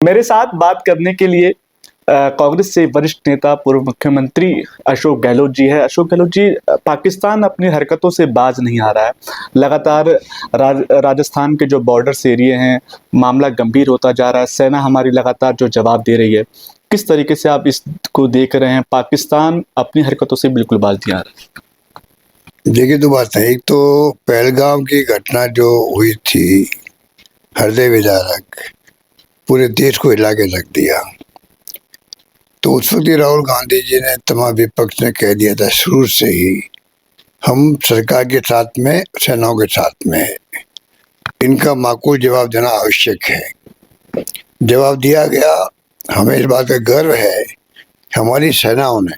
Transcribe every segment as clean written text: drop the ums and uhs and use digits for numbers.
मेरे साथ बात करने के लिए कांग्रेस से वरिष्ठ नेता पूर्व मुख्यमंत्री अशोक गहलोत जी है। अशोक गहलोत जी, पाकिस्तान अपनी हरकतों से बाज नहीं आ रहा है। लगातार राजस्थान के जो बॉर्डर्स एरिए हैं, मामला गंभीर होता जा रहा है। सेना हमारी लगातार जो जवाब दे रही है, किस तरीके से आप इसको देख रहे हैं? पाकिस्तान अपनी हरकतों से बिल्कुल बाज नहीं आ रहा है। देखिए, दो बात है। एक तो पहलगाम की घटना जो हुई थी, हृदय विदारक, पूरे देश को हिला के रख दिया। तो उस वक्त ही राहुल गांधी जी ने, तमाम विपक्ष ने कह दिया था शुरू से ही, हम सरकार के साथ में, सेनाओं के साथ में है। इनका माकूल जवाब देना आवश्यक है। जवाब दिया गया। हमें इस बात का गर्व है, हमारी सेनाओं ने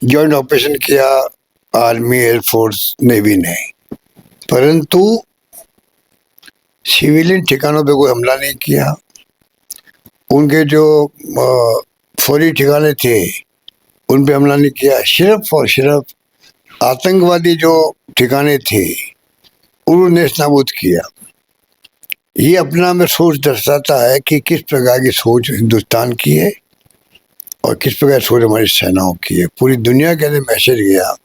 जॉइंट ऑपरेशन किया, आर्मी, एयरफोर्स, नेवी ने, परंतु सिविलियन ठिकानों पे कोई हमला नहीं किया। उनके जो फौजी ठिकाने थे उन पे हमला नहीं किया। सिर्फ और सिर्फ आतंकवादी जो ठिकाने थे उन्होंने नेस्त नाबूद किया। ये अपना में सोच दर्शाता है कि किस प्रकार की सोच हिंदुस्तान की है और किस प्रकार की सोच हमारी सेनाओं की है। पूरी दुनिया के अंदर मैसेज गया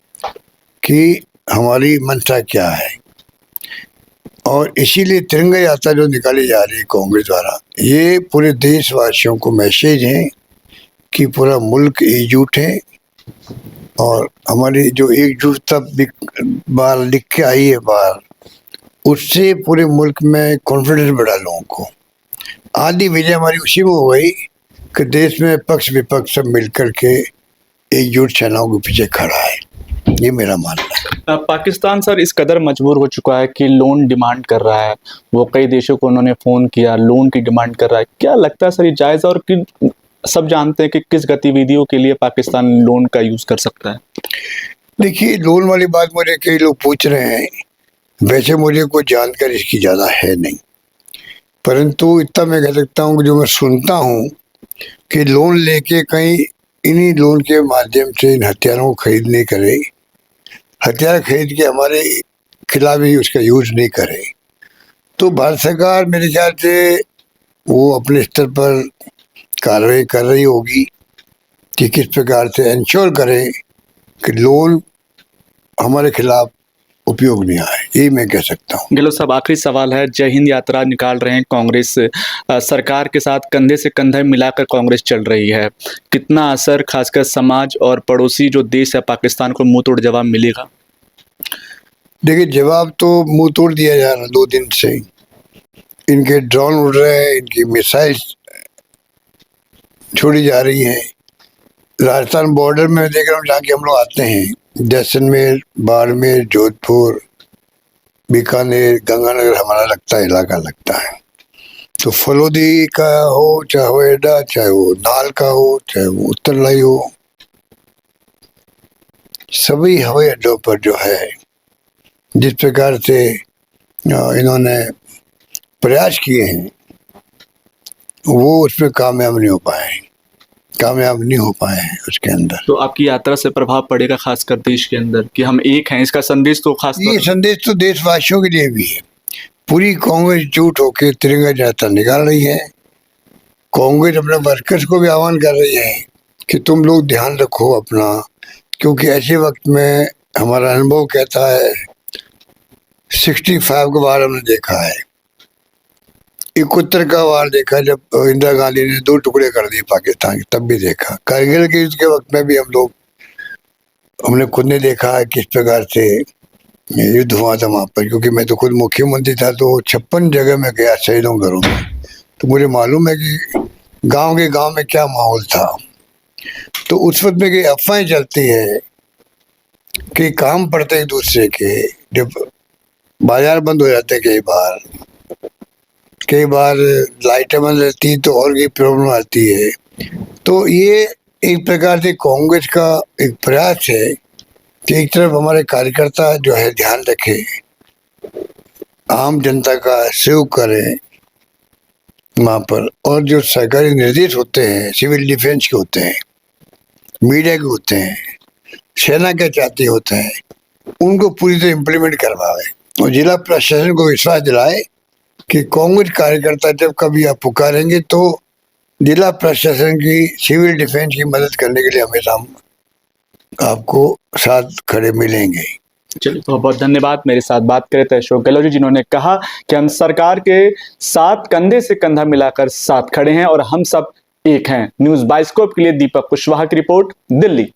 कि हमारी मंशा क्या है। और इसीलिए तिरंगा यात्रा जो निकाली जा रही है कांग्रेस द्वारा, ये पूरे देशवासियों को मैसेज है कि पूरा मुल्क एकजुट है। और हमारी जो एकजुटता बार लिख के आई है बाहर, उससे पूरे मुल्क में कॉन्फिडेंस बढ़ा लोगों को। आधी वजह हमारी उसी में हो गई कि देश में पक्ष विपक्ष सब मिलकर के एकजुट सेनाओं के पीछे खड़ा है। ये मेरा मानना है। पाकिस्तान सर इस कदर मजबूर हो चुका है कि लोन डिमांड कर रहा है। वो कई देशों को उन्होंने फोन किया, लोन की डिमांड कर रहा है। क्या लगता है सर ये जायज है? और सब जानते हैं कि किस गतिविधियों के लिए पाकिस्तान लोन का यूज कर सकता है? देखिए, लोन वाली बात मुझे कई लोग पूछ रहे हैं। वैसे मुझे कोई जानकारी इसकी ज्यादा है नहीं, परंतु इतना मैं कह सकता हूँ कि जो मैं सुनता हूँ कि लोन लेके कहीं इन्हीं लोन के माध्यम से इन हथियारों को खरीद नहीं करे, हथियार खरीद के हमारे खिलाफ ही उसका यूज नहीं करे। तो भारत सरकार मेरे ख्याल से वो अपने स्तर पर कार्रवाई कर रही होगी कि किस प्रकार से इंश्योर करे कि लोन हमारे खिलाफ उपयोग नहीं आए। यही मैं कह सकता हूँ। गहलोत साहब, आखिरी सवाल है। जय हिंद यात्रा निकाल रहे हैं कांग्रेस, सरकार के साथ कंधे से कंधा मिलाकर कांग्रेस चल रही है। कितना असर खासकर समाज और पड़ोसी जो देश है पाकिस्तान को मुंह तोड़ जवाब मिलेगा? देखिए, जवाब तो मुंह तोड़ दिया जा रहा 2 दिन से। इनके ड्रोन उड़ रहे हैं, इनकी मिसाइल छोड़ी जा रही है। राजस्थान बॉर्डर में देख रहा हूँ जहाँ के हम लोग आते हैं, जैसलमेर, बाड़मेर, जोधपुर, बीकानेर, गंगानगर हमारा लगता है, इलाका लगता है। तो फलोदी का हो, चाहे होएडा, चाहे वो नाल का हो, चाहे वो उत्तरलाई हो, सभी हवाई अड्डों पर जो है जिस प्रकार से इन्होंने प्रयास किए हैं, वो उसमें कामयाब नहीं हो पाए हैं उसके अंदर। तो आपकी यात्रा से प्रभाव पड़ेगा खासकर देश के अंदर कि हम एक हैं, इसका संदेश तो खास ये संदेश तो देशवासियों के लिए भी है। पूरी कांग्रेस जुट होकर तिरंगा यात्रा निकाल रही है। कांग्रेस अपने वर्कर्स को भी आह्वान कर रही है कि तुम लोग ध्यान रखो अपना, क्योंकि ऐसे वक्त में हमारा अनुभव कहता है, 65 के बार हमने देखा है, 71 का वार देखा जब इंदिरा गांधी ने 2 टुकड़े कर दिए पाकिस्तान के, तब भी देखा। कारगिल के युद्ध के वक्त में भी हमने खुद ने देखा है किस प्रकार से युद्ध हुआ था वहां पर। क्योंकि मैं तो खुद मुख्यमंत्री था, तो 56 जगह में गया शहीदों घरों में, तो मुझे मालूम है कि गांव में क्या माहौल था। तो उस वक्त में कई अफवाहें चलती है कि काम पड़ते एक दूसरे के, जब बाजार बंद हो जाते, कई बार लाइटें बंद रहती तो और भी प्रॉब्लम आती है। तो ये एक प्रकार से कांग्रेस का एक प्रयास है कि एक तरफ हमारे कार्यकर्ता जो है ध्यान रखे, आम जनता का सहयोग करें वहाँ पर, और जो सरकारी निर्देश होते हैं, सिविल डिफेंस के होते हैं, मीडिया के होते हैं, सेना के चाहते होते हैं, उनको पूरी तरह इम्प्लीमेंट करवाए और जिला प्रशासन को विश्वास दिलाए कि कांग्रेस कार्यकर्ता जब कभी आप पुकारेंगे तो जिला प्रशासन की, सिविल डिफेंस की मदद करने के लिए हमेशा हम आपको साथ खड़े मिलेंगे। चलिए, बहुत बहुत धन्यवाद। मेरे साथ बात करे थे अशोक गहलोत जी, जिन्होंने कहा कि हम सरकार के साथ कंधे से कंधा मिलाकर साथ खड़े हैं और हम सब एक हैं। न्यूज़ बाइस्कोप के लिए दीपक कुशवाहा की रिपोर्ट, दिल्ली।